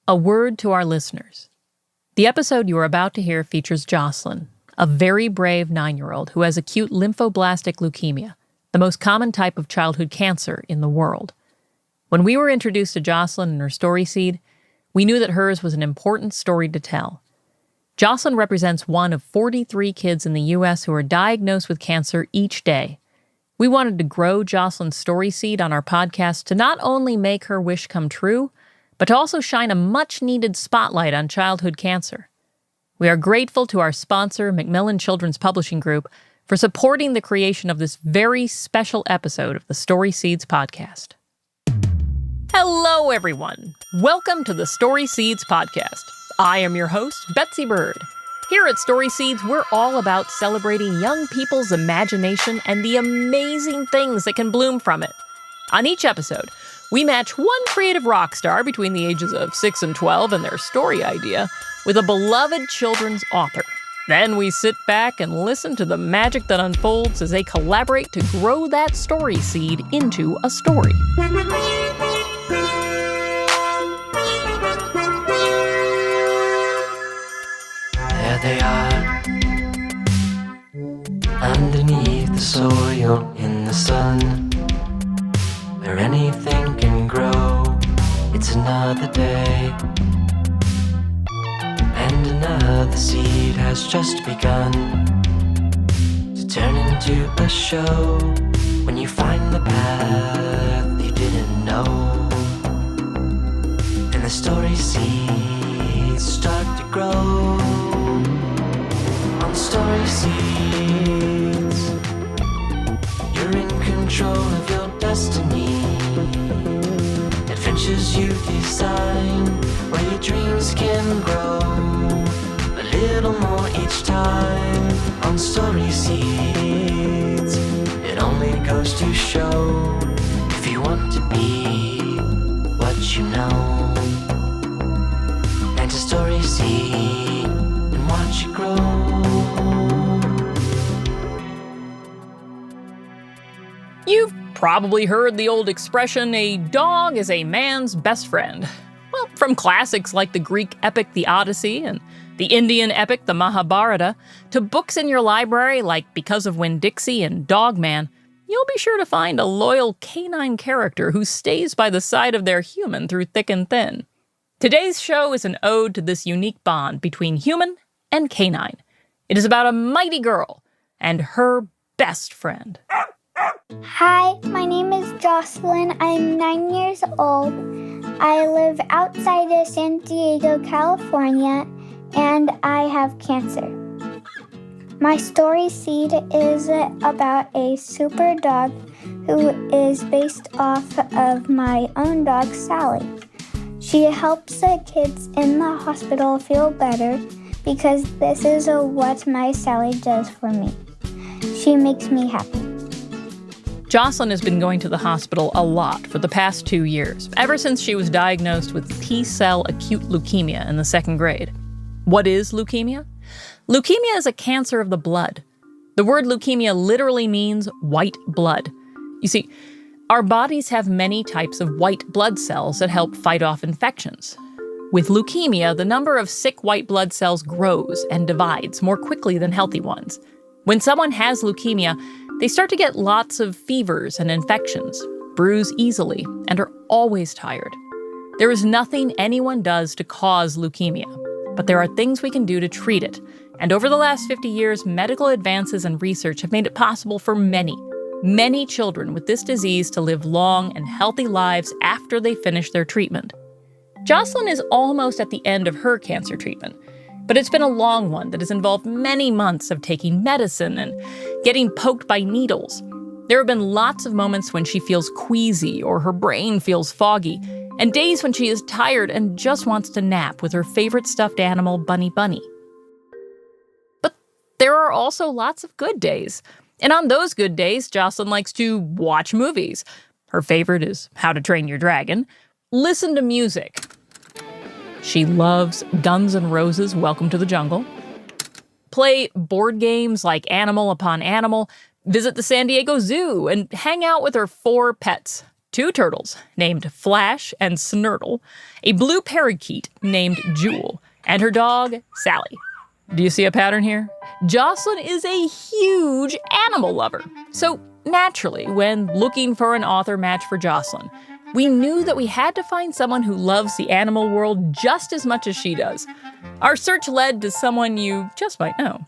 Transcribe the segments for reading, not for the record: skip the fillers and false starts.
A word to our listeners. The episode you are about to hear features Jocelyn, a very brave 9-year-old who has acute lymphoblastic leukemia, the most common type of childhood cancer in the world. When we were introduced to Jocelyn and her story seed, we knew that hers was an important story to tell. Jocelyn represents one of 43 kids in the U.S. who are diagnosed with cancer each day. We wanted to grow Jocelyn's story seed on our podcast to not only make her wish come true, but to also shine a much-needed spotlight on childhood cancer. We are grateful to our sponsor, Macmillan Children's Publishing Group, for supporting the creation of this very special episode of the Story Seeds podcast. Hello, everyone. Welcome to the Story Seeds podcast. I am your host, Betsy Bird. Here at Story Seeds, we're all about celebrating young people's imagination and the amazing things that can bloom from it. On each episode, we match one creative rock star between the ages of 6 and 12 and their story idea with a beloved children's author. Then we sit back and listen to the magic that unfolds as they collaborate to grow that story seed into a story. There they are, underneath the soil in the sun, where anything can grow. It's another day, and another seed has just begun to turn into a show. When you find the path you didn't know, and the story seeds start to grow. On Story Seeds, you're in control of your destiny. Adventures you design, where your dreams can grow a little more each time. On Story Seeds, it only goes to show, if you want to be what you know, plant a story seed and watch it grow. You've probably heard the old expression, a dog is a man's best friend. Well, from classics like the Greek epic The Odyssey and the Indian epic The Mahabharata, to books in your library like Because of Winn-Dixie and Dog Man, you'll be sure to find a loyal canine character who stays by the side of their human through thick and thin. Today's show is an ode to this unique bond between human and canine. It is about a mighty girl and her best friend. Hi, my name is Jocelyn. I'm 9 years old. I live outside of San Diego, California, and I have cancer. My story seed is about a super dog who is based off of my own dog, Sally. She helps the kids in the hospital feel better because this is what my Sally does for me. She makes me happy. Jocelyn has been going to the hospital a lot for the past 2 years, ever since she was diagnosed with T-cell acute leukemia in the 2nd grade. What is leukemia? Leukemia is a cancer of the blood. The word leukemia literally means white blood. You see, our bodies have many types of white blood cells that help fight off infections. With leukemia, the number of sick white blood cells grows and divides more quickly than healthy ones. When someone has leukemia, they start to get lots of fevers and infections, bruise easily, and are always tired. There is nothing anyone does to cause leukemia, but there are things we can do to treat it. And over the last 50 years, medical advances and research have made it possible for many children with this disease to live long and healthy lives after they finish their treatment. Jocelyn is almost at the end of her cancer treatment, but it's been a long one that has involved many months of taking medicine and getting poked by needles. There have been lots of moments when she feels queasy or her brain feels foggy, and days when she is tired and just wants to nap with her favorite stuffed animal, Bunny Bunny. But there are also lots of good days. And on those good days, Jocelyn likes to watch movies. Her favorite is How to Train Your Dragon. Listen to music. She loves Guns N' Roses' Welcome to the Jungle. Play board games like Animal Upon Animal, visit the San Diego Zoo, and hang out with her 4 pets. 2 turtles named Flash and Snurtle, a blue parakeet named Jewel, and her dog, Sally. Do you see a pattern here? Jocelyn is a huge animal lover. So naturally, when looking for an author match for Jocelyn, we knew that we had to find someone who loves the animal world just as much as she does. Our search led to someone you just might know.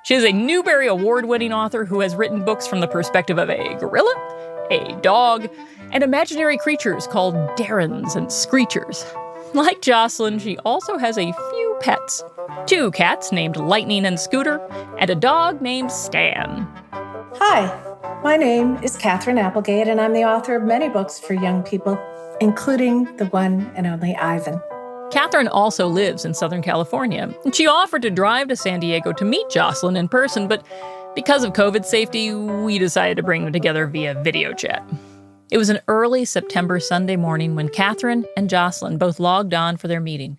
She is a Newbery Award-winning author who has written books from the perspective of a gorilla, a dog, and imaginary creatures called Darrens and Screechers. Like Jocelyn, she also has a few pets. 2 cats named Lightning and Scooter, and a dog named Stan. Hi, my name is Katherine Applegate, and I'm the author of many books for young people, including the one and only Ivan. Katherine also lives in Southern California. She offered to drive to San Diego to meet Jocelyn in person, but because of COVID safety, we decided to bring them together via video chat. It was an early September Sunday morning when Katherine and Jocelyn both logged on for their meeting.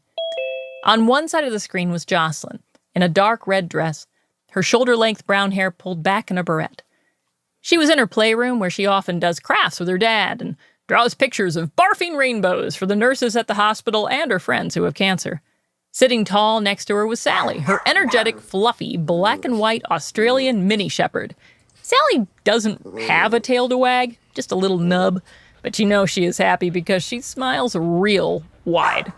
On one side of the screen was Jocelyn, in a dark red dress, her shoulder-length brown hair pulled back in a barrette. She was in her playroom where she often does crafts with her dad and draws pictures of barfing rainbows for the nurses at the hospital and her friends who have cancer. Sitting tall next to her was Sally, her energetic, fluffy, black and white Australian mini shepherd. Sally doesn't have a tail to wag, just a little nub, but you know she is happy because she smiles real wide.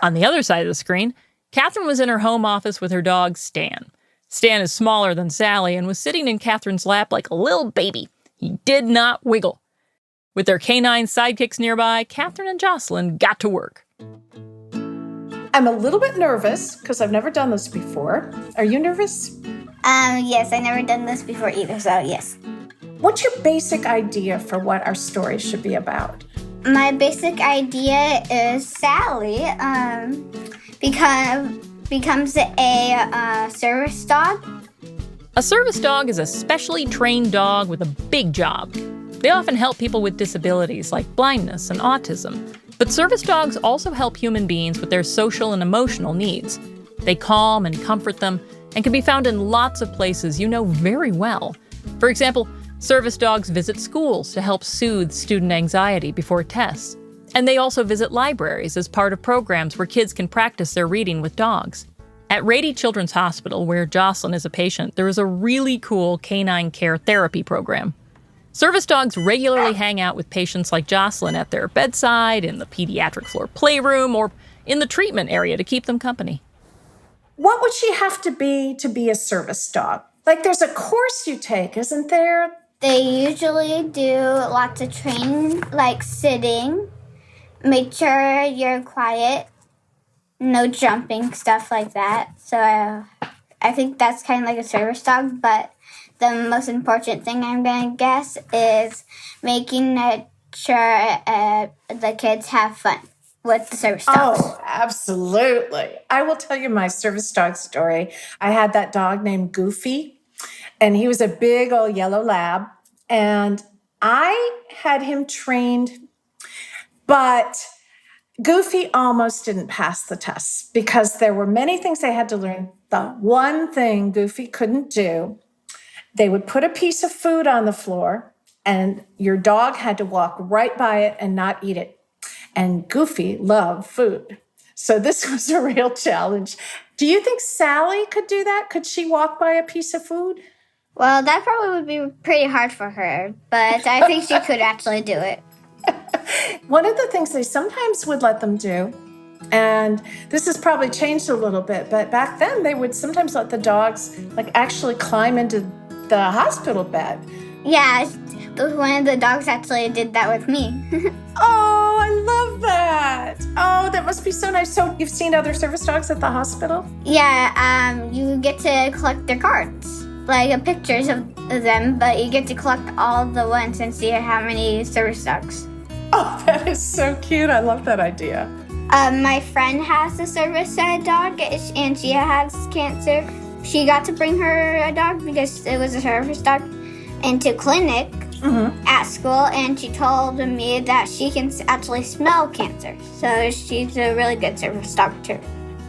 On the other side of the screen, Katherine was in her home office with her dog, Stan. Stan is smaller than Sally and was sitting in Katherine's lap like a little baby. He did not wiggle. With their canine sidekicks nearby, Katherine and Jocelyn got to work. I'm a little bit nervous because I've never done this before. Are you nervous? Yes, I've never done this before either, so yes. What's your basic idea for what our story should be about? My basic idea is Sally becomes a service dog. A service dog is a specially trained dog with a big job. They often help people with disabilities like blindness and autism. But service dogs also help human beings with their social and emotional needs. They calm and comfort them and can be found in lots of places you know very well. For example, service dogs visit schools to help soothe student anxiety before tests. And they also visit libraries as part of programs where kids can practice their reading with dogs. At Rady Children's Hospital, where Jocelyn is a patient, there is a really cool canine care therapy program. Service dogs regularly hang out with patients like Jocelyn at their bedside, in the pediatric floor playroom, or in the treatment area to keep them company. What would she have to be a service dog? Like there's a course you take, isn't there? They usually do lots of training, like sitting, make sure you're quiet, no jumping, stuff like that. So I think that's kind of like a service dog, but the most important thing I'm going to guess is making sure the kids have fun with the service dogs. Oh, absolutely. I will tell you my service dog story. I had that dog named Goofy, and he was a big old yellow lab, and I had him trained, but Goofy almost didn't pass the tests because there were many things they had to learn. The one thing Goofy couldn't do, they would put a piece of food on the floor, and your dog had to walk right by it and not eat it. And Goofy loved food. So this was a real challenge. Do you think Sally could do that? Could she walk by a piece of food? Well, that probably would be pretty hard for her, but I think she could actually do it. One of the things they sometimes would let them do, and this has probably changed a little bit, but back then they would sometimes let the dogs actually climb into the hospital bed. Yeah, one of the dogs actually did that with me. Oh, I love that. Oh, that must be so nice. So you've seen other service dogs at the hospital? Yeah, you get to collect their cards, like pictures of them, but you get to collect all the ones and see how many service dogs. Oh, that is so cute. I love that idea. My friend has a service dog, and she has cancer. She got to bring her dog because it was a service dog into clinic at school, and she told me that she can actually smell cancer. So she's a really good service dog too.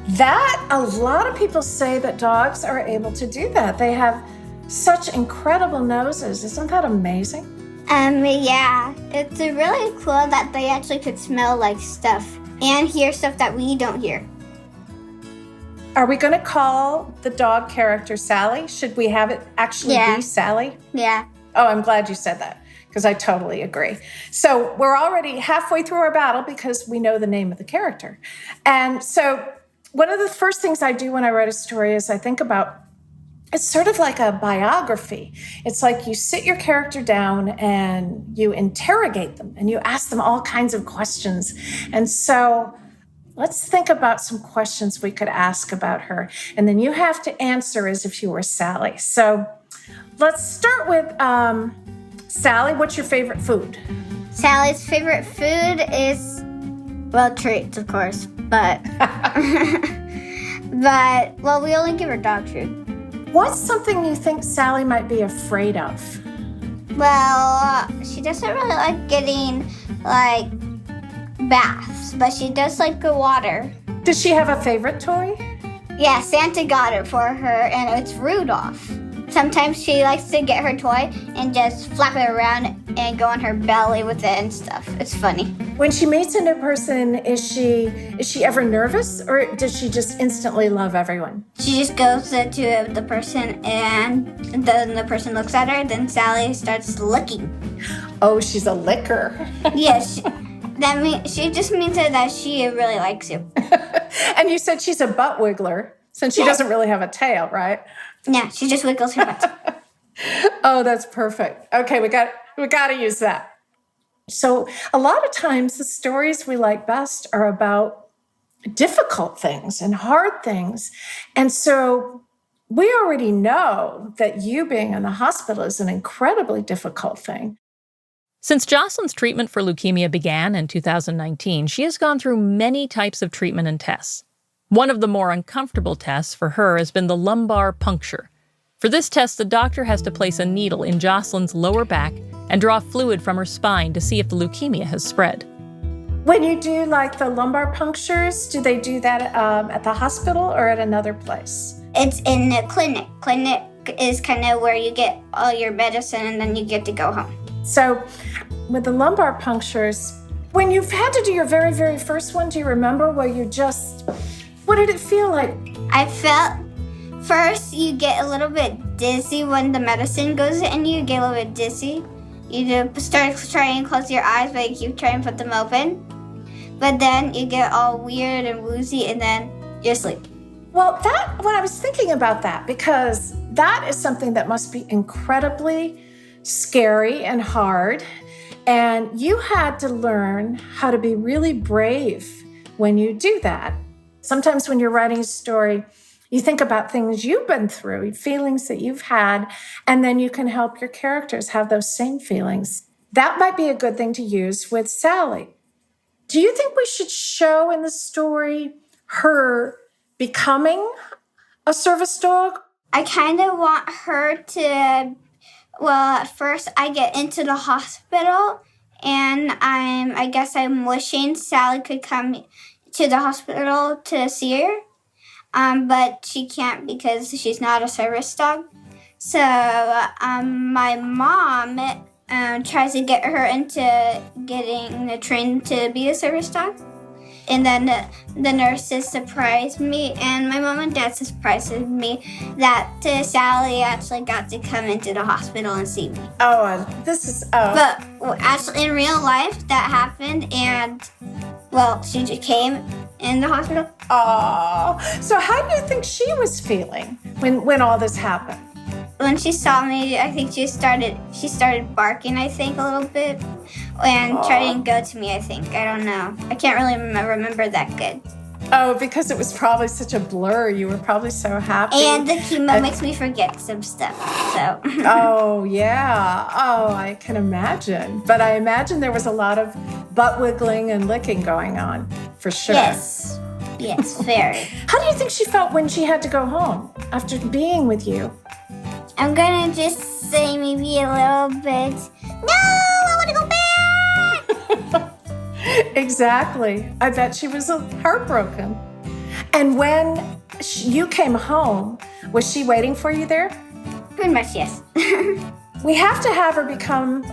That, a lot of people say that dogs are able to do that. They have such incredible noses. Isn't that amazing? Yeah. It's really cool that they actually could smell like stuff and hear stuff that we don't hear. Are we going to call the dog character Sally? Should we have it actually be Sally? Yeah. Oh, I'm glad you said that, because I totally agree. So we're already halfway through our battle because we know the name of the character. And so one of the first things I do when I write a story is I think about, it's sort of like a biography. It's like you sit your character down and you interrogate them and you ask them all kinds of questions. And so let's think about some questions we could ask about her. And then you have to answer as if you were Sally. So let's start with Sally. What's your favorite food? Sally's favorite food is, well, treats, of course, but we only give her dog food. What's something you think Sally might be afraid of? Well, she doesn't really like getting, baths, but she does like the water. Does she have a favorite toy? Yeah, Santa got it for her, and it's Rudolph. Sometimes she likes to get her toy and just flap it around and go on her belly with it and stuff. It's funny. When she meets a new person, is she ever nervous, or does she just instantly love everyone? She just goes to the person, and then the person looks at her. Then Sally starts licking. Oh, she's a licker. Yes, she just means that she really likes you. And you said she's a butt wiggler, since she doesn't really have a tail, right? Yeah, she just wiggles her butt. Oh, that's perfect. Okay, we got to use that. So a lot of times the stories we like best are about difficult things and hard things. And so we already know that you being in the hospital is an incredibly difficult thing. Since Jocelyn's treatment for leukemia began in 2019, she has gone through many types of treatment and tests. One of the more uncomfortable tests for her has been the lumbar puncture. For this test, the doctor has to place a needle in Jocelyn's lower back and draw fluid from her spine to see if the leukemia has spread. When you do the lumbar punctures, do they do that at the hospital or at another place? It's in the clinic. Clinic is kind of where you get all your medicine and then you get to go home. So with the lumbar punctures, when you've had to do your very, very first one, do you remember what did it feel like? I felt, first you get a little bit dizzy when the medicine goes in, you get a little bit dizzy. You start trying to close your eyes, but you keep trying to put them open. But then you get all weird and woozy, and then you sleep. Well, when I was thinking about that, because that is something that must be incredibly scary and hard. And you had to learn how to be really brave when you do that. Sometimes when you're writing a story, you think about things you've been through, feelings that you've had, and then you can help your characters have those same feelings. That might be a good thing to use with Sally. Do you think we should show in the story her becoming a service dog? I kind of want her to, at first I get into the hospital, and I guess I'm wishing Sally could come to the hospital to see her. But she can't because she's not a service dog. So my mom tries to get her into getting trained to be a service dog. And then the nurses surprised me, and my mom and dad surprised me that Sally actually got to come into the hospital and see me. But actually in real life that happened, and she just came in the hospital. Oh, so how do you think she was feeling when all this happened? When she saw me, I think she started barking, I think, a little bit, and trying to go to me, I think. I don't know. I can't really remember that good. Oh, because it was probably such a blur. You were probably so happy. And the chemo makes me forget some stuff, so. Oh, yeah. Oh, I can imagine. But I imagine there was a lot of butt wiggling and licking going on, for sure. Yes, very. How do you think she felt when she had to go home after being with you? I'm gonna just say maybe a little bit, no, I want to go back! Exactly. I bet she was heartbroken. And when you came home, was she waiting for you there? Pretty much, yes. We have to have her become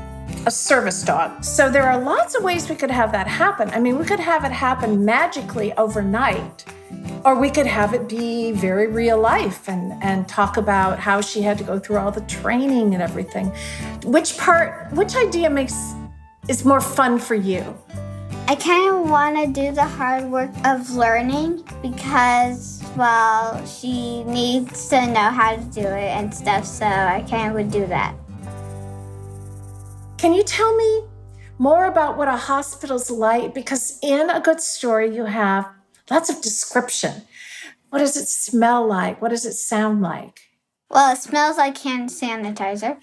a service dog. So there are lots of ways we could have that happen. I mean, we could have it happen magically overnight, or we could have it be very real life and talk about how she had to go through all the training and everything. Which idea is more fun for you? I kind of want to do the hard work of learning because, well, she needs to know how to do it and stuff, so I kind of would do that. Can you tell me more about what a hospital's like? Because in a good story, you have lots of description. What does it smell like? What does it sound like? Well, it smells like hand sanitizer.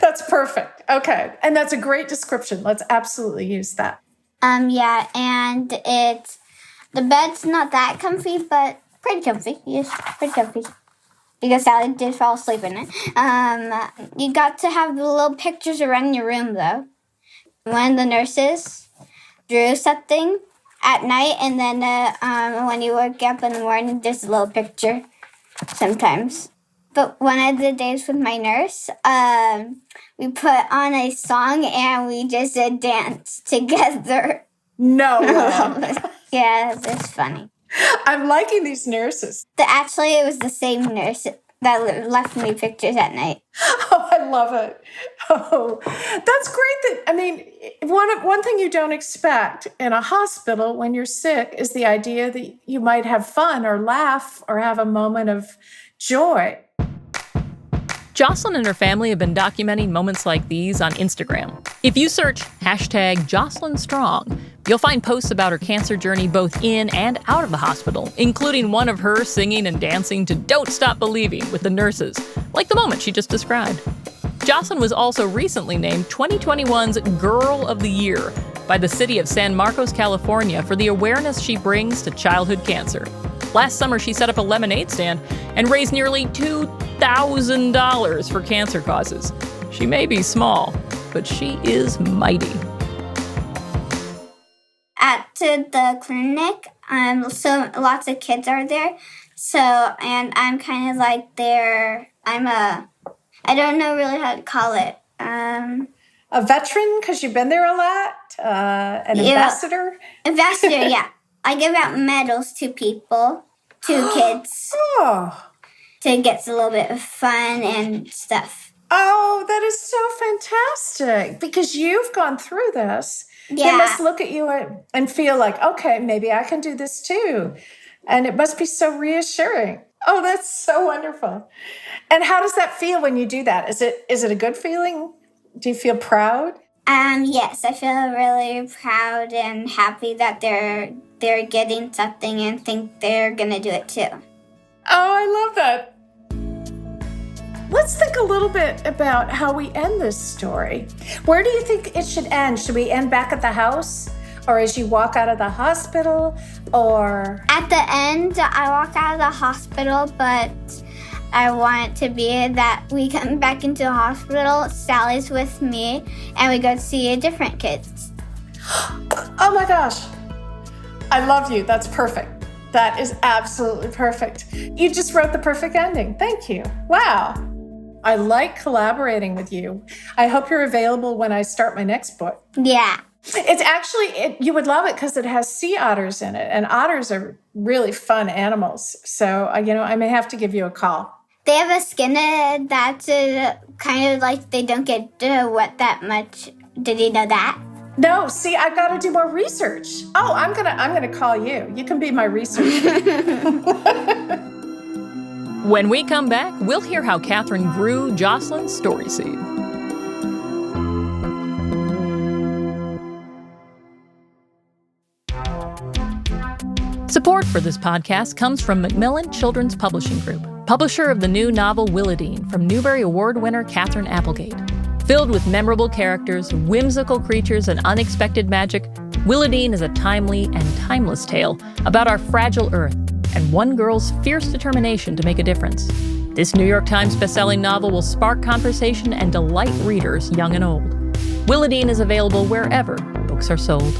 That's perfect. Okay. And that's a great description. Let's absolutely use that. Yeah, and the bed's not that comfy, but pretty comfy. Yes, pretty comfy. Because Sally did fall asleep in it. You got to have the little pictures around your room, though. One of the nurses drew something at night, and then when you wake up in the morning, there's a little picture sometimes. But one of the days with my nurse, we put on a song, and we just danced together. No way. Yeah, it's funny. I'm liking these nurses. Actually, it was the same nurse that left me pictures at night. Oh, I love it. Oh, that's great. One thing you don't expect in a hospital when you're sick is the idea that you might have fun or laugh or have a moment of joy. Jocelyn and her family have been documenting moments like these on Instagram. If you search #JocelynStrong, you'll find posts about her cancer journey both in and out of the hospital, including one of her singing and dancing to Don't Stop Believing with the nurses, like the moment she just described. Jocelyn was also recently named 2021's Girl of the Year by the city of San Marcos, California, for the awareness she brings to childhood cancer. Last summer, she set up a lemonade stand and raised nearly $2,000 for cancer causes. She may be small, but she is mighty. At the clinic, so lots of kids are there. So, and I'm kind of like I don't know really how to call it. A veteran, because you've been there a lot? An ambassador? Ambassador, yeah. I give out medals to people, to kids. Oh. To get a little bit of fun and stuff. Oh, that is so fantastic. Because you've gone through this. Yeah. They must look at you and feel like, okay, maybe I can do this too. And it must be so reassuring. Oh, that's so wonderful. And how does that feel when you do that? Is it a good feeling? Do you feel proud? Yes, I feel really proud and happy that they're getting something and think they're gonna do it too. Oh, I love that. Let's think a little bit about how we end this story. Where do you think it should end? Should we end back at the house? Or as you walk out of the hospital? Or... At the end, I walk out of the hospital, but I want it to be that we come back into the hospital, Sally's with me, and we go see different kids. Oh my gosh. I love you. That's perfect. That is absolutely perfect. You just wrote the perfect ending. Thank you. Wow. I like collaborating with you. I hope you're available when I start my next book. Yeah. It's actually, you would love it because it has sea otters in it, and otters are really fun animals. So, I may have to give you a call. They have a skin that's kind of like they don't get wet that much. Did you know that? No, see, I've got to do more research. Oh, I'm gonna call you. You can be my researcher. When we come back, we'll hear how Katherine grew Jocelyn's story seed. Support for this podcast comes from Macmillan Children's Publishing Group, publisher of the new novel Willadine from Newbery Award winner Katherine Applegate. Filled with memorable characters, whimsical creatures, and unexpected magic, Willadine is a timely and timeless tale about our fragile Earth and one girl's fierce determination to make a difference. This New York Times bestselling novel will spark conversation and delight readers young and old. Willadine is available wherever books are sold.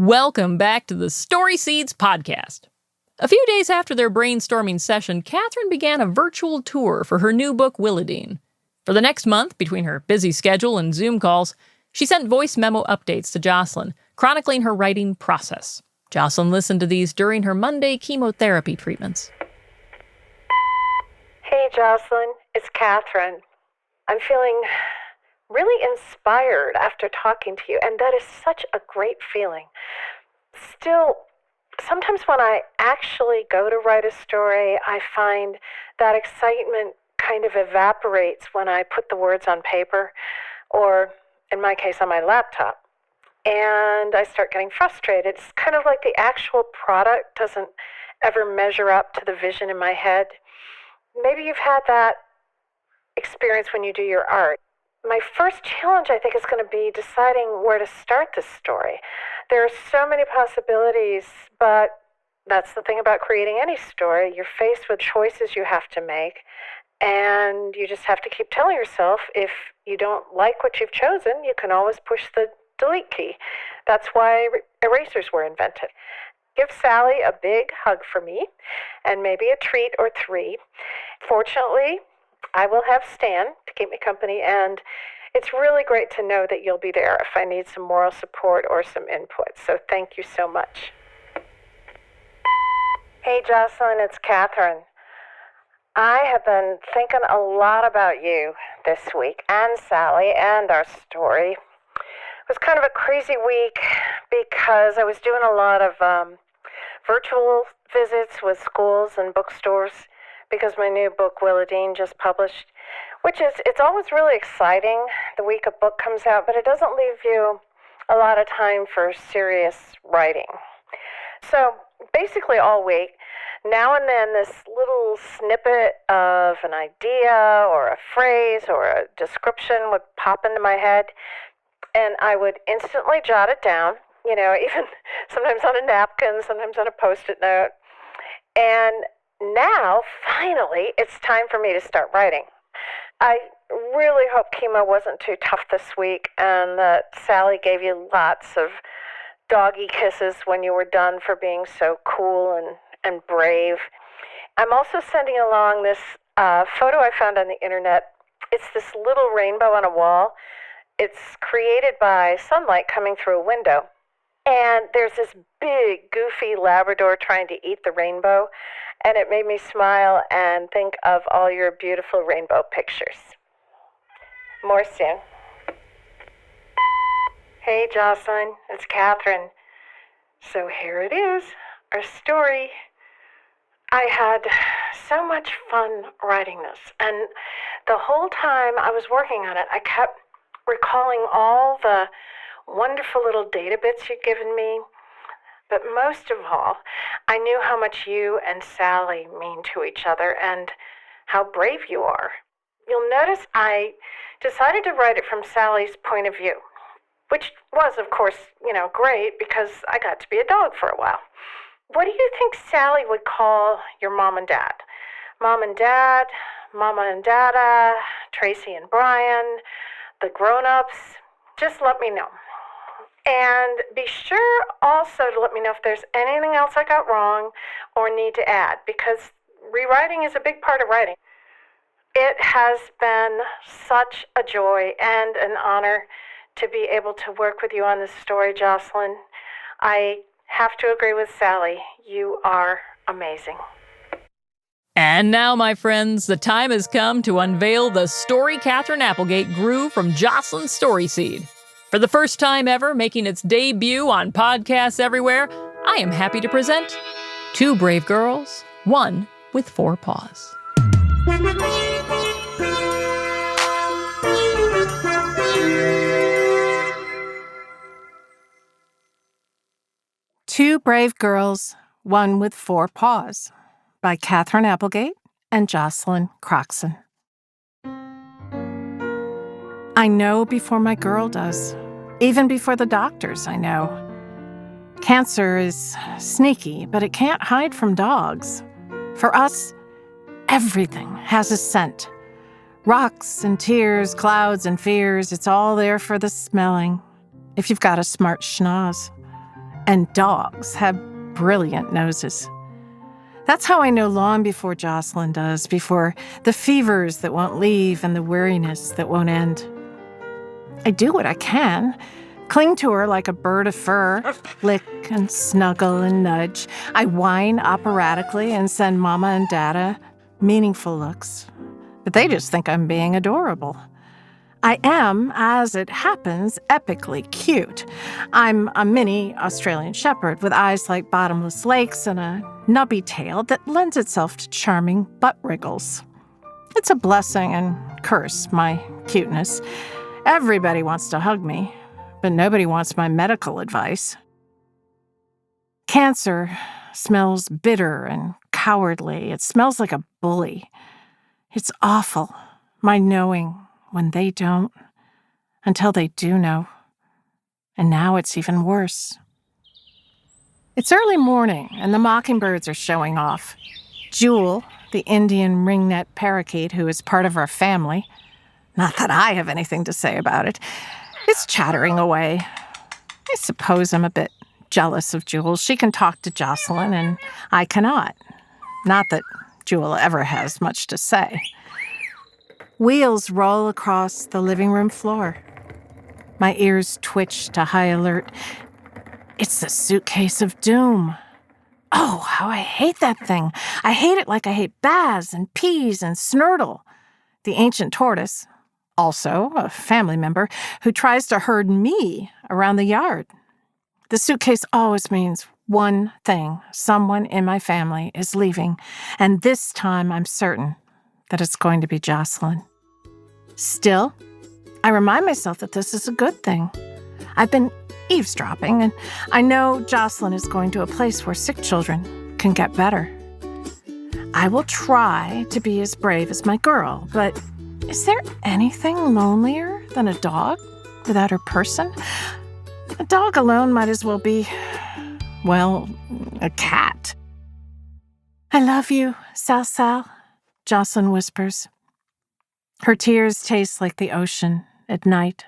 Welcome back to the Story Seeds podcast. A few days after their brainstorming session, Katherine began a virtual tour for her new book, Willadine. For the next month, between her busy schedule and Zoom calls, she sent voice memo updates to Jocelyn, chronicling her writing process. Jocelyn listened to these during her Monday chemotherapy treatments. Hey, Jocelyn, it's Katherine. I'm feeling really inspired after talking to you, and that is such a great feeling. Still, sometimes when I actually go to write a story, I find that excitement kind of evaporates when I put the words on paper, or in my case, on my laptop. And I start getting frustrated. It's kind of like the actual product doesn't ever measure up to the vision in my head. Maybe you've had that experience when you do your art. My first challenge, I think, is going to be deciding where to start this story. There are so many possibilities, but that's the thing about creating any story. You're faced with choices you have to make, and you just have to keep telling yourself, if you don't like what you've chosen, you can always push the delete key. That's why erasers were invented. Give Sally a big hug for me, and maybe a treat or three. Fortunately, I will have Stan to keep me company, and it's really great to know that you'll be there if I need some moral support or some input. So thank you so much. Hey, Jocelyn, it's Katherine. I have been thinking a lot about you this week, and Sally, and our story. It was kind of a crazy week because I was doing a lot of virtual visits with schools and bookstores because my new book, Willadine, just published, it's always really exciting the week a book comes out, but it doesn't leave you a lot of time for serious writing. So basically all week, now and then this little snippet of an idea or a phrase or a description would pop into my head, and I would instantly jot it down, even sometimes on a napkin, sometimes on a Post-it note. And now, finally, it's time for me to start writing. I really hope chemo wasn't too tough this week and that Sally gave you lots of doggy kisses when you were done for being so cool and brave. I'm also sending along this photo I found on the internet. It's this little rainbow on a wall. It's created by sunlight coming through a window. And there's this big, goofy Labrador trying to eat the rainbow. And it made me smile and think of all your beautiful rainbow pictures. More soon. Hey, Jocelyn, it's Katherine. So here it is, our story. I had so much fun writing this. And the whole time I was working on it, I kept recalling all the wonderful little data bits you'd given me. But most of all, I knew how much you and Sally mean to each other and how brave you are. You'll notice I decided to write it from Sally's point of view, which was, of course, great because I got to be a dog for a while. What do you think Sally would call your mom and dad? Mom and dad, Mama and Dada, Tracy and Brian, the grown-ups? Just let me know. And be sure also to let me know if there's anything else I got wrong or need to add, because rewriting is a big part of writing. It has been such a joy and an honor to be able to work with you on this story, Jocelyn. I have to agree with Sally. You are amazing. And now, my friends, the time has come to unveil the story Katherine Applegate grew from Jocelyn's story seed. For the first time ever, making its debut on podcasts everywhere, I am happy to present Two Brave Girls, One with Four Paws. Two Brave Girls, One with Four Paws by Katherine Applegate and Jocelyn Croxon. I know before my girl does. Even before the doctors, I know. Cancer is sneaky, but it can't hide from dogs. For us, everything has a scent. Rocks and tears, clouds and fears, it's all there for the smelling, if you've got a smart schnoz. And dogs have brilliant noses. That's how I know long before Jocelyn does, before the fevers that won't leave and the weariness that won't end. I do what I can, cling to her like a bird of fur, lick and snuggle and nudge. I whine operatically and send Mama and Dada meaningful looks, but they just think I'm being adorable. I am, as it happens, epically cute. I'm a mini Australian shepherd with eyes like bottomless lakes and a nubby tail that lends itself to charming butt wriggles. It's a blessing and curse, my cuteness. Everybody wants to hug me, but nobody wants my medical advice. Cancer smells bitter and cowardly. It smells like a bully. It's awful, my knowing when they don't, until they do know. And now it's even worse. It's early morning, and the mockingbirds are showing off. Jewel, the Indian ringnet parakeet who is part of our family, not that I have anything to say about it, is chattering away. I suppose I'm a bit jealous of Jewel. She can talk to Jocelyn, and I cannot. Not that Jewel ever has much to say. Wheels roll across the living room floor. My ears twitch to high alert. It's the suitcase of doom. Oh, how I hate that thing. I hate it like I hate Baz and Peas and Snurtle, the ancient tortoise, also a family member, who tries to herd me around the yard. The suitcase always means one thing. Someone in my family is leaving, and this time I'm certain that it's going to be Jocelyn. Still, I remind myself that this is a good thing. I've been eavesdropping, and I know Jocelyn is going to a place where sick children can get better. I will try to be as brave as my girl, but is there anything lonelier than a dog without her person? A dog alone might as well be, well, a cat. I love you, Sal, Jocelyn whispers. Her tears taste like the ocean at night.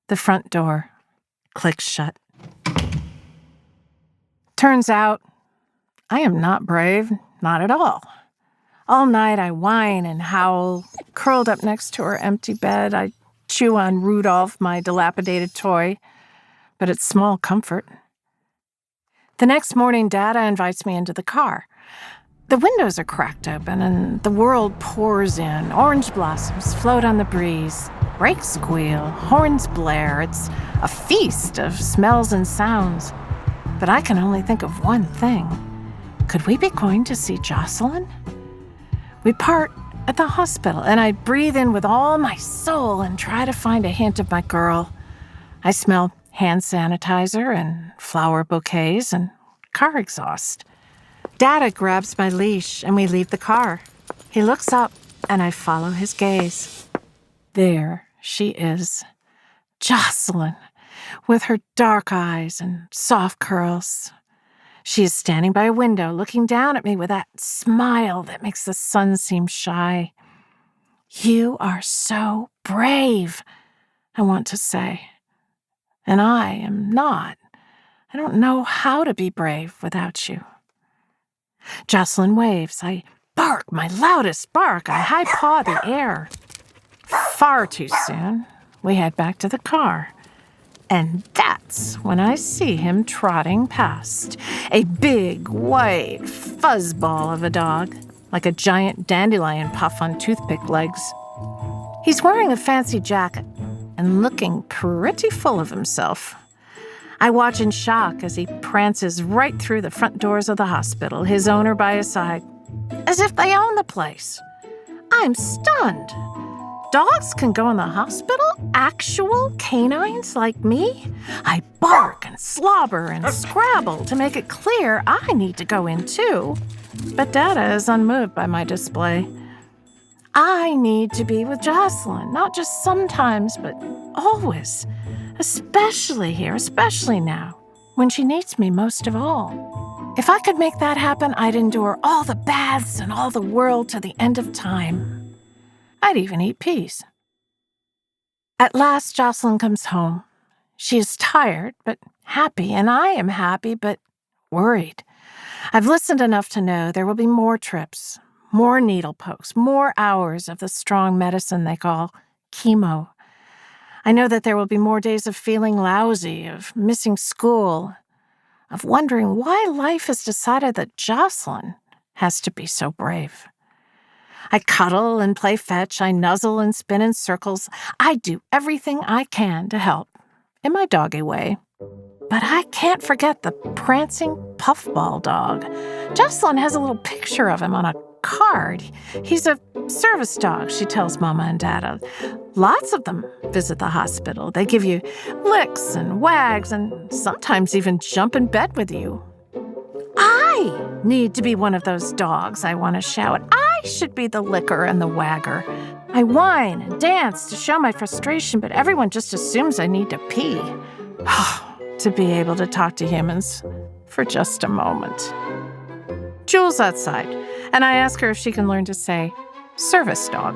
The front door clicks shut. Turns out, I am not brave, not at all. All night I whine and howl. Curled up next to her empty bed, I chew on Rudolph, my dilapidated toy, but it's small comfort. The next morning, Dada invites me into the car. The windows are cracked open and the world pours in. Orange blossoms float on the breeze. Brakes squeal, horns blare. It's a feast of smells and sounds. But I can only think of one thing. Could we be going to see Jocelyn? We part at the hospital, and I breathe in with all my soul and try to find a hint of my girl. I smell hand sanitizer and flower bouquets and car exhaust. Dada grabs my leash, and we leave the car. He looks up, and I follow his gaze. There she is, Jocelyn, with her dark eyes and soft curls. She is standing by a window, looking down at me with that smile that makes the sun seem shy. You are so brave, I want to say. And I am not. I don't know how to be brave without you. Jocelyn waves. I bark, my loudest bark. I high-paw the air. Far too soon, we head back to the car. And that's when I see him trotting past. A big, white fuzzball of a dog, like a giant dandelion puff on toothpick legs. He's wearing a fancy jacket and looking pretty full of himself. I watch in shock as he prances right through the front doors of the hospital, his owner by his side, as if they own the place. I'm stunned. Dogs can go in the hospital? Actual canines like me? I bark and slobber and scrabble to make it clear I need to go in too. But Dada is unmoved by my display. I need to be with Jocelyn, not just sometimes, but always. Especially here, especially now, when she needs me most of all. If I could make that happen, I'd endure all the baths and all the world to the end of time. I'd even eat peas. At last, Jocelyn comes home. She is tired, but happy, and I am happy, but worried. I've listened enough to know there will be more trips, more needle pokes, more hours of the strong medicine they call chemo. I know that there will be more days of feeling lousy, of missing school, of wondering why life has decided that Jocelyn has to be so brave. I cuddle and play fetch, I nuzzle and spin in circles. I do everything I can to help, in my doggy way. But I can't forget the prancing puffball dog. Jocelyn has a little picture of him on a card. He's a service dog, she tells Mama and Dada. Lots of them visit the hospital. They give you licks and wags and sometimes even jump in bed with you. I need to be one of those dogs, I want to shout. I should be the licker and the wagger. I whine and dance to show my frustration, but everyone just assumes I need to pee. To be able to talk to humans for just a moment. Jules outside, and I ask her if she can learn to say, service dog.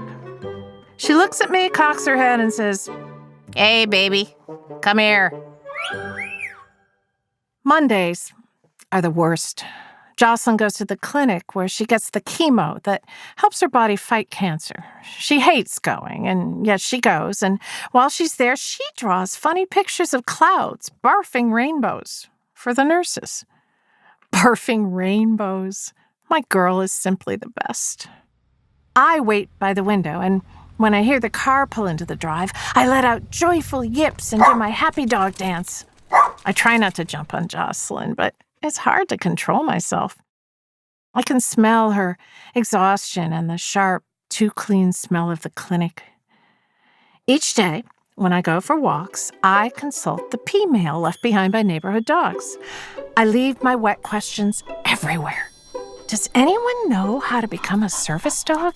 She looks at me, cocks her head, and says, "Hey, baby, come here." Mondays are the worst. Jocelyn goes to the clinic where she gets the chemo that helps her body fight cancer. She hates going, and yet she goes, and while she's there, she draws funny pictures of clouds barfing rainbows for the nurses. Barfing rainbows. My girl is simply the best. I wait by the window, and when I hear the car pull into the drive, I let out joyful yips and do my happy dog dance. I try not to jump on Jocelyn, but it's hard to control myself. I can smell her exhaustion and the sharp, too clean smell of the clinic. Each day, when I go for walks, I consult the pee mail left behind by neighborhood dogs. I leave my wet questions everywhere. Does anyone know how to become a service dog?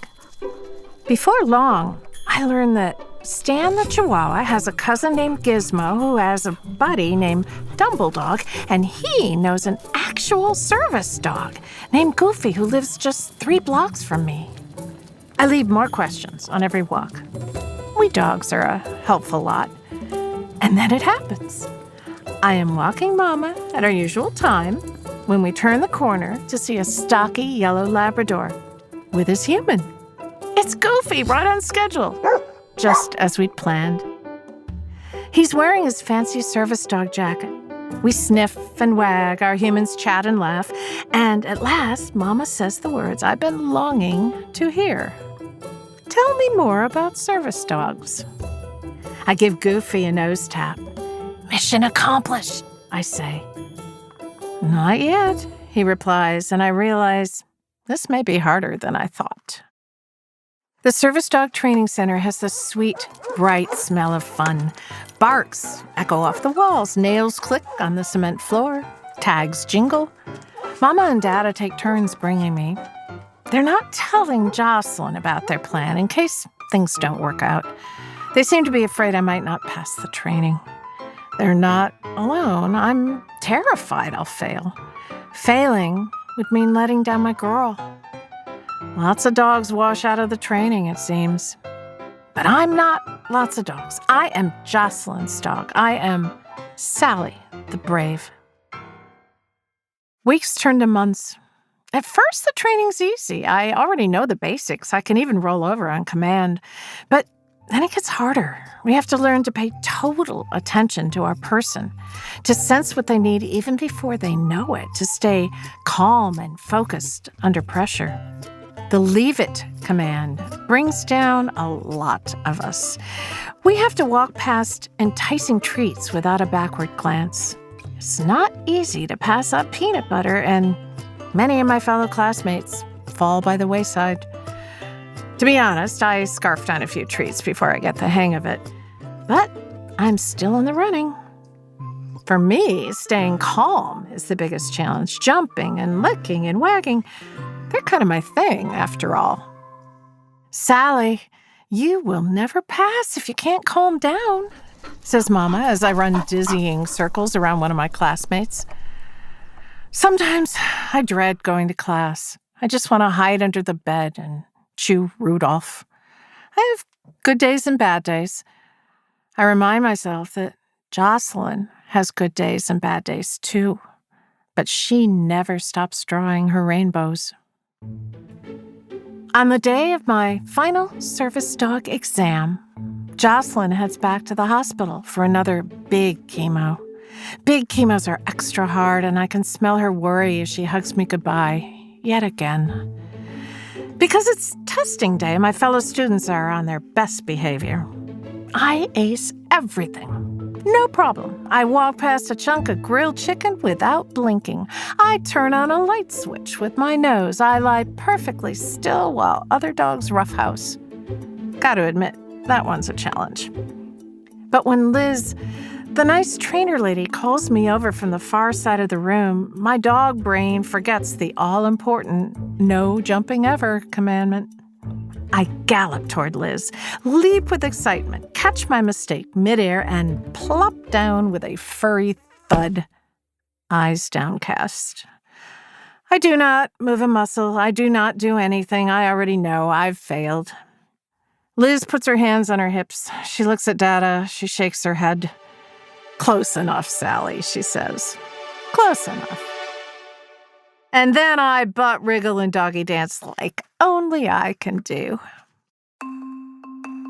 Before long, I learn that Stan the Chihuahua has a cousin named Gizmo who has a buddy named Dumbledog, and he knows an actual service dog named Goofy who lives just 3 blocks from me. I leave more questions on every walk. We dogs are a helpful lot. And then it happens. I am walking Mama at our usual time when we turn the corner to see a stocky yellow Labrador with his human. It's Goofy, right on schedule. Just as we'd planned. He's wearing his fancy service dog jacket. We sniff and wag, our humans chat and laugh, and at last, Mama says the words I've been longing to hear. Tell me more about service dogs. I give Goofy a nose tap. Mission accomplished, I say. Not yet, he replies, and I realize this may be harder than I thought. The Service Dog Training Center has the sweet, bright smell of fun. Barks echo off the walls, nails click on the cement floor, tags jingle. Mama and Dada take turns bringing me. They're not telling Jocelyn about their plan in case things don't work out. They seem to be afraid I might not pass the training. They're not alone. I'm terrified I'll fail. Failing would mean letting down my girl. Lots of dogs wash out of the training, it seems. But I'm not lots of dogs. I am Jocelyn's dog. I am Sally, the brave. Weeks turn to months. At first, the training's easy. I already know the basics. I can even roll over on command. But then it gets harder. We have to learn to pay total attention to our person, to sense what they need even before they know it, to stay calm and focused under pressure. The leave it command brings down a lot of us. We have to walk past enticing treats without a backward glance. It's not easy to pass up peanut butter, and many of my fellow classmates fall by the wayside. To be honest, I scarfed on a few treats before I get the hang of it. But I'm still in the running. For me, staying calm is the biggest challenge. Jumping and licking and wagging, they're kind of my thing, after all. Sally, you will never pass if you can't calm down, says Mama as I run dizzying circles around one of my classmates. Sometimes I dread going to class. I just want to hide under the bed and chew Rudolph. I have good days and bad days. I remind myself that Jocelyn has good days and bad days too, but she never stops drawing her rainbows. On the day of my final service dog exam, Jocelyn heads back to the hospital for another big chemo. Big chemos are extra hard, and I can smell her worry as she hugs me goodbye, yet again. Because it's testing day, my fellow students are on their best behavior. I ace everything. No problem. I walk past a chunk of grilled chicken without blinking. I turn on a light switch with my nose. I lie perfectly still while other dogs roughhouse. Gotta admit, that one's a challenge. But when Liz, the nice trainer lady, calls me over from the far side of the room, my dog brain forgets the all-important no jumping ever commandment. I gallop toward Liz, leap with excitement, catch my mistake midair, and plop down with a furry thud, eyes downcast. I do not move a muscle. I do not do anything. I already know I've failed. Liz puts her hands on her hips. She looks at Dada. She shakes her head. "Close enough, Sally," she says. "Close enough." And then I butt wriggle and doggy dance like only I can do.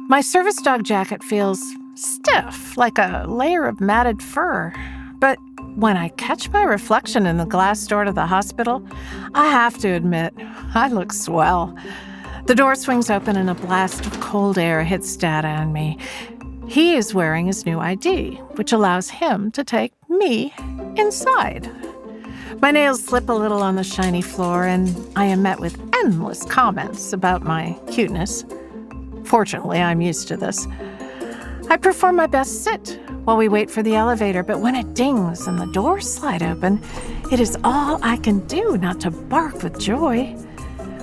My service dog jacket feels stiff, like a layer of matted fur. But when I catch my reflection in the glass door to the hospital, I have to admit, I look swell. The door swings open and a blast of cold air hits Dada and me. He is wearing his new ID, which allows him to take me inside. My nails slip a little on the shiny floor, and I am met with endless comments about my cuteness. Fortunately, I'm used to this. I perform my best sit while we wait for the elevator, but when it dings and the doors slide open, it is all I can do not to bark with joy.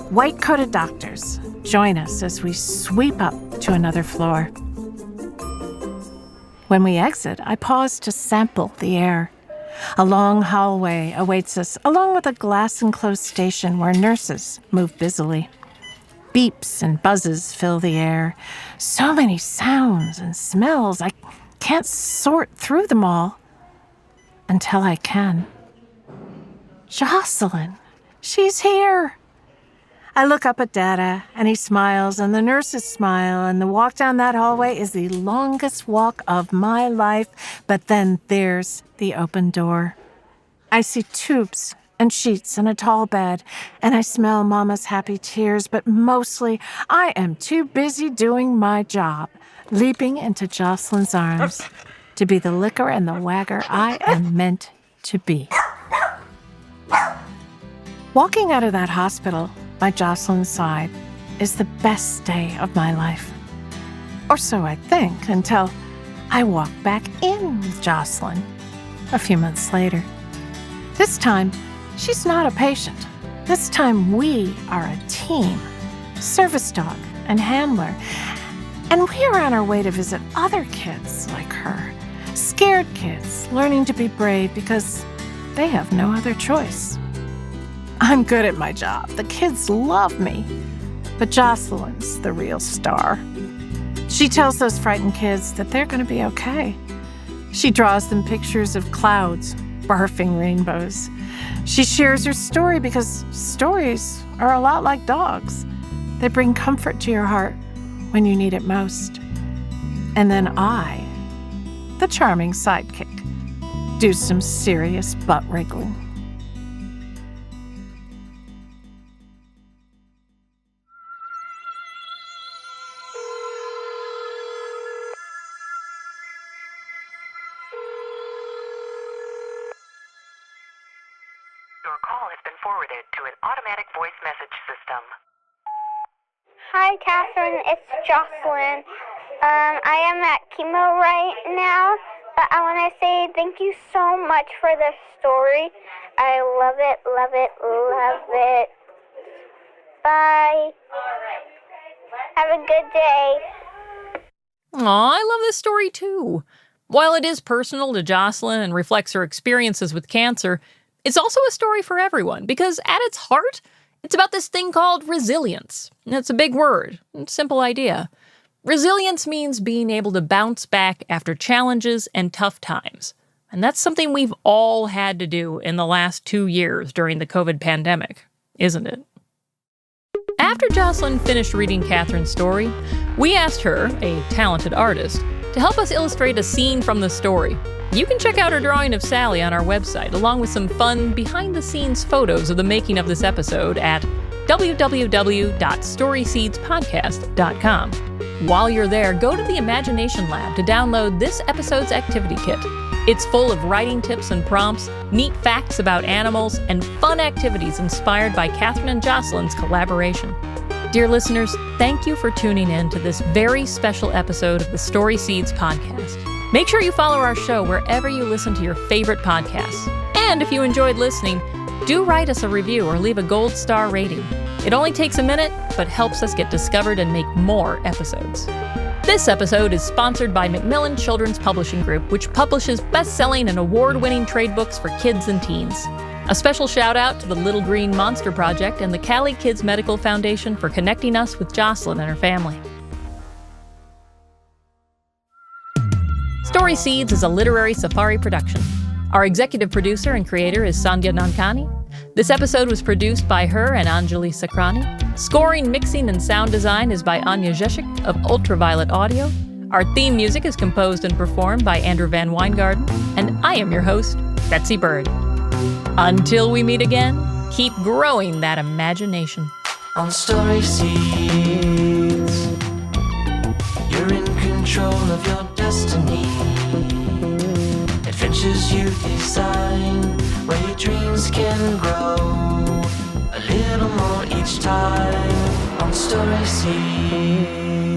White-coated doctors join us as we sweep up to another floor. When we exit, I pause to sample the air. A long hallway awaits us, along with a glass-enclosed station where nurses move busily. Beeps and buzzes fill the air. So many sounds and smells, I can't sort through them all. Until I can. Jocelyn, she's here. I look up at Dada, and he smiles, and the nurses smile, and the walk down that hallway is the longest walk of my life, but then there's the open door. I see tubes and sheets and a tall bed, and I smell Mama's happy tears, but mostly I am too busy doing my job, leaping into Jocelyn's arms to be the licker and the wagger I am meant to be. Walking out of that hospital by Jocelyn's side is the best day of my life. Or so I think, until I walk back in with Jocelyn a few months later. This time, she's not a patient. This time, we are a team, service dog and handler. And we are on our way to visit other kids like her, scared kids learning to be brave because they have no other choice. I'm good at my job. The kids love me. But Jocelyn's the real star. She tells those frightened kids that they're going to be okay. She draws them pictures of clouds, barfing rainbows. She shares her story because stories are a lot like dogs. They bring comfort to your heart when you need it most. And then I, the charming sidekick, do some serious butt wriggling. Your call has been forwarded to an automatic voice message system. Hi, Katherine. It's Jocelyn. I am at chemo right now, but I want to say thank you so much for the story. I love it, love it, love it. Bye. Have a good day. Aw, I love this story too. While it is personal to Jocelyn and reflects her experiences with cancer, it's also a story for everyone because at its heart, it's about this thing called resilience. And it's a big word, simple idea. Resilience means being able to bounce back after challenges and tough times. And that's something we've all had to do in the last 2 years during the COVID pandemic, isn't it? After Jocelyn finished reading Katherine's story, we asked her, a talented artist, to help us illustrate a scene from the story. You can check out her drawing of Sally on our website, along with some fun behind-the-scenes photos of the making of this episode at www.storyseedspodcast.com. While you're there, go to the Imagination Lab to download this episode's activity kit. It's full of writing tips and prompts, neat facts about animals, and fun activities inspired by Katherine and Jocelyn's collaboration. Dear listeners, thank you for tuning in to this very special episode of the Story Seeds podcast. Make sure you follow our show wherever you listen to your favorite podcasts. And if you enjoyed listening, do write us a review or leave a gold star rating. It only takes a minute, but helps us get discovered and make more episodes. This episode is sponsored by Macmillan Children's Publishing Group, which publishes best-selling and award-winning trade books for kids and teens. A special shout-out to the Little Green Monster Project and the Cali Kids Medical Foundation for connecting us with Jocelyn and her family. Story Seeds is a literary safari production. Our executive producer and creator is Sandhya Nankani. This episode was produced by her and Anjali Sakrani. Scoring, mixing, and sound design is by Anya Zeshik of Ultraviolet Audio. Our theme music is composed and performed by Andrew Van Weingarten. And I am your host, Betsy Bird. Until we meet again, keep growing that imagination. On Story Seeds, you're in control of your destiny. Adventures you design, where your dreams can grow a little more each time. On Story Seeds.